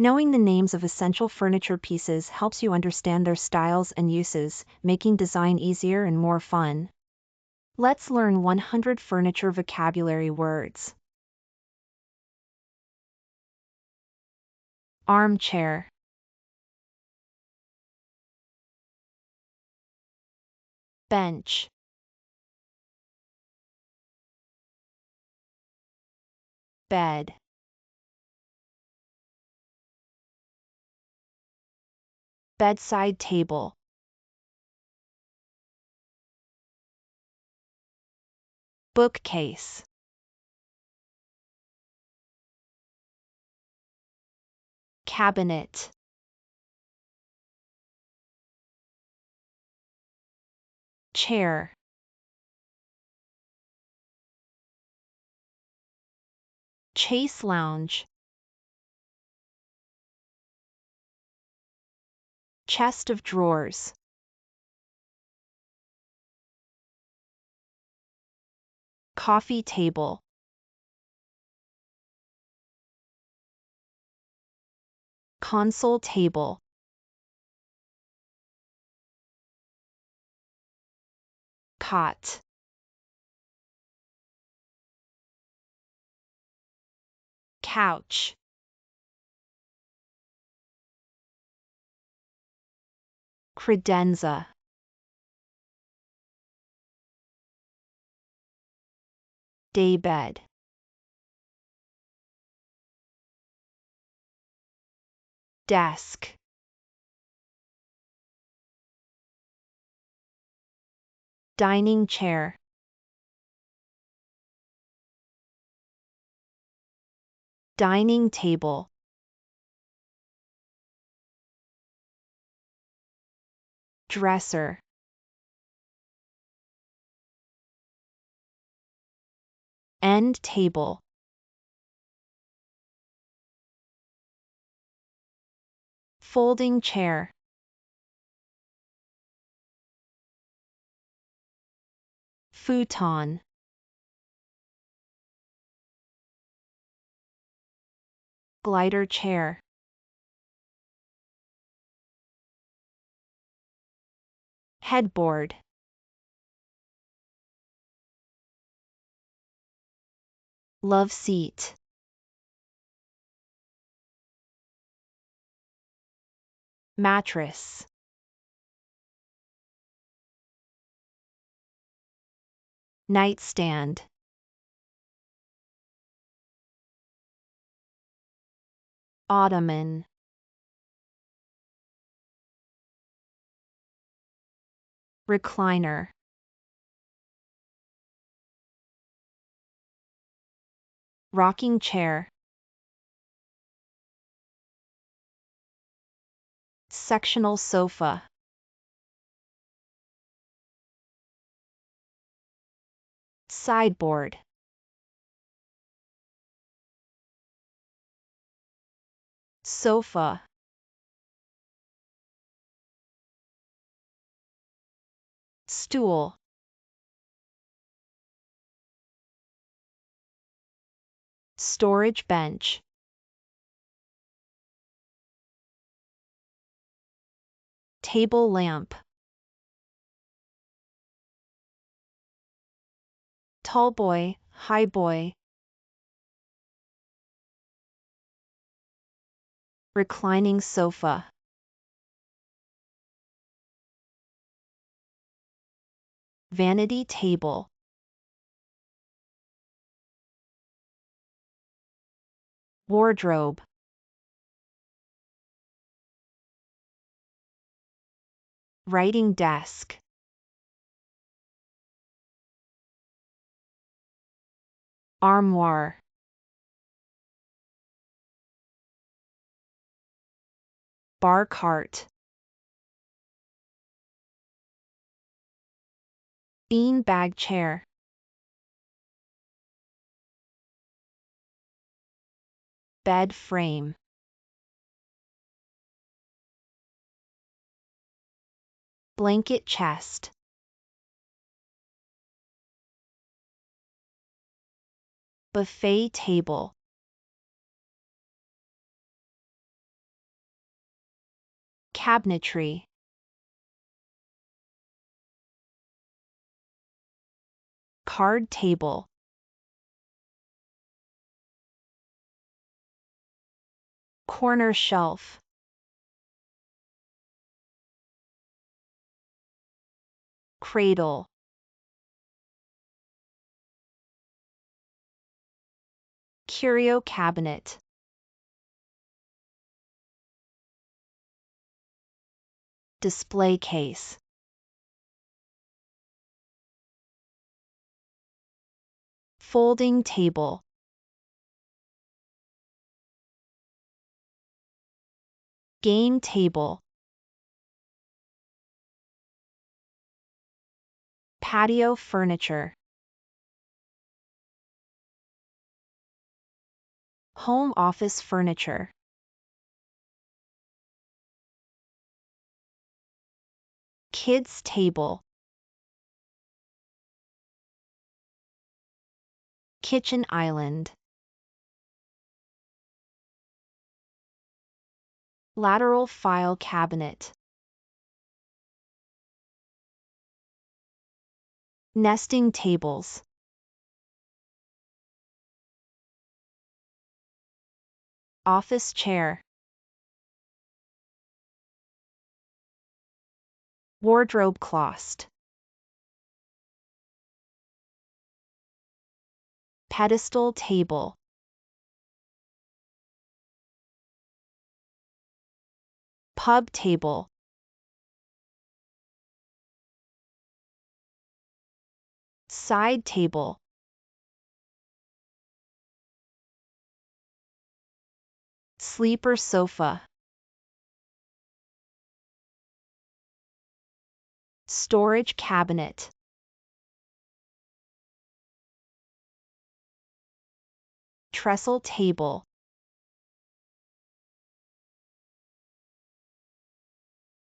Knowing the names of essential furniture pieces helps you understand their styles and uses, making design easier and more fun. Let's learn 100 furniture vocabulary words. Armchair. Bench. Bed. Bedside table. Bookcase. Cabinet. Chair. Chase lounge. Chest of drawers. Coffee table. Console table. Cot. Couch. Credenza. Daybed. Desk. Dining chair. Dining table. Dresser. End table. Folding chair. Futon. Glider chair. Headboard. Love seat. Mattress. Nightstand. Ottoman. Recliner. Rocking chair. Sectional sofa. Sideboard. Sofa. Stool. Storage bench. Table lamp. Tall boy, high boy. Reclining sofa. Vanity table. Wardrobe. Writing desk. Armoire. Bar cart. Bean bag chair. Bed frame. Blanket chest. Buffet table. Cabinetry. Card table. Corner shelf. Cradle. Curio cabinet. Display case. Folding table. Game table. Patio furniture. Home office furniture. Kids table. Kitchen island. Lateral file cabinet. Nesting tables. Office chair. Wardrobe closet. Pedestal table. Pub table. Side table. Sleeper sofa. Storage cabinet. Trestle table.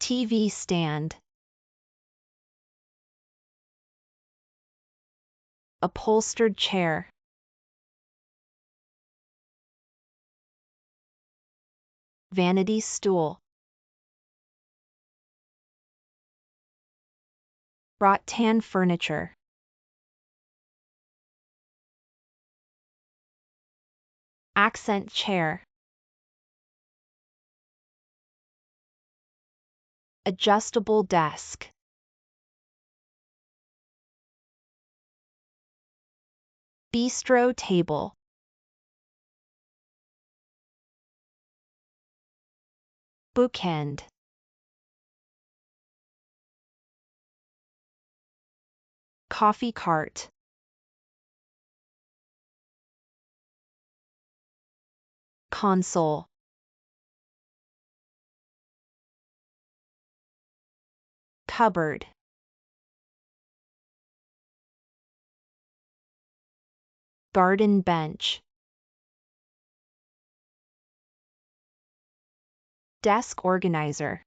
TV stand. Upholstered chair. Vanity stool. Rattan furniture. Accent chair. Adjustable desk. Bistro table. Bookend. Coffee cart. Console. Cupboard. Garden bench. Desk organizer.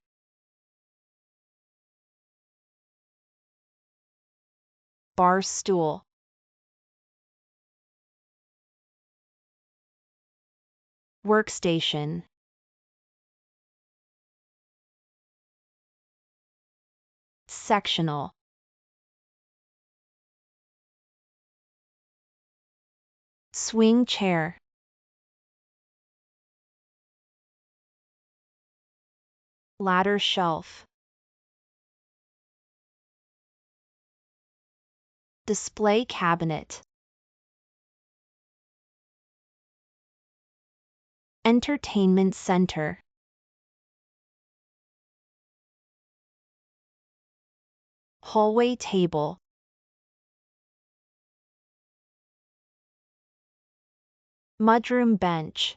Bar stool. Workstation. Sectional. Swing chair. Ladder shelf. Display cabinet. Entertainment center. Hallway table. Mudroom bench.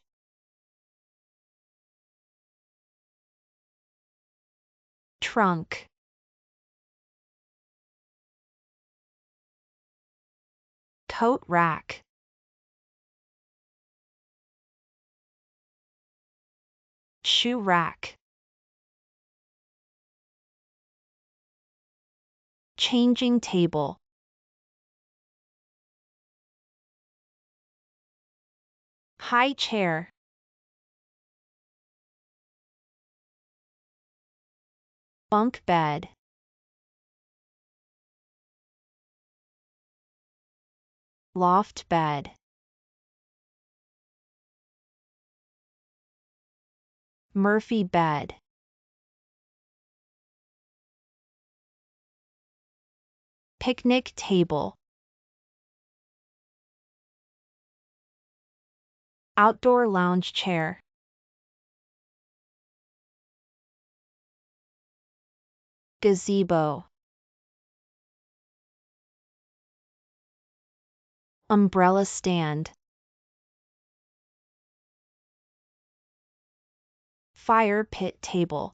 Trunk. Coat rack. Shoe rack. Changing table. High chair. Bunk bed. Loft bed. Murphy bed. Picnic table. Outdoor lounge chair. Gazebo. Umbrella stand. Fire pit table.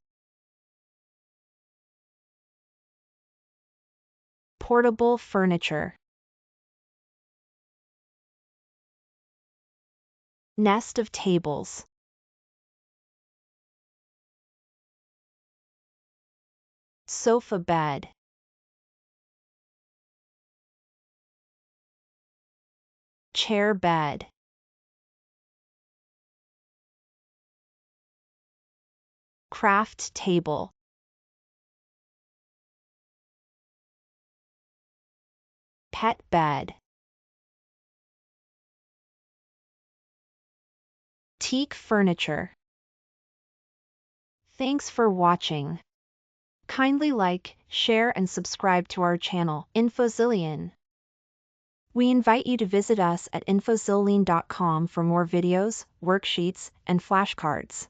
Portable furniture. Nest of tables. Sofa bed. Chair bed. Craft table. Pet bed. Teak furniture. Thanks for watching. Kindly like, share and subscribe to our channel, Infozillien. We invite you to visit us at infozillien.com for more videos, worksheets, and flashcards.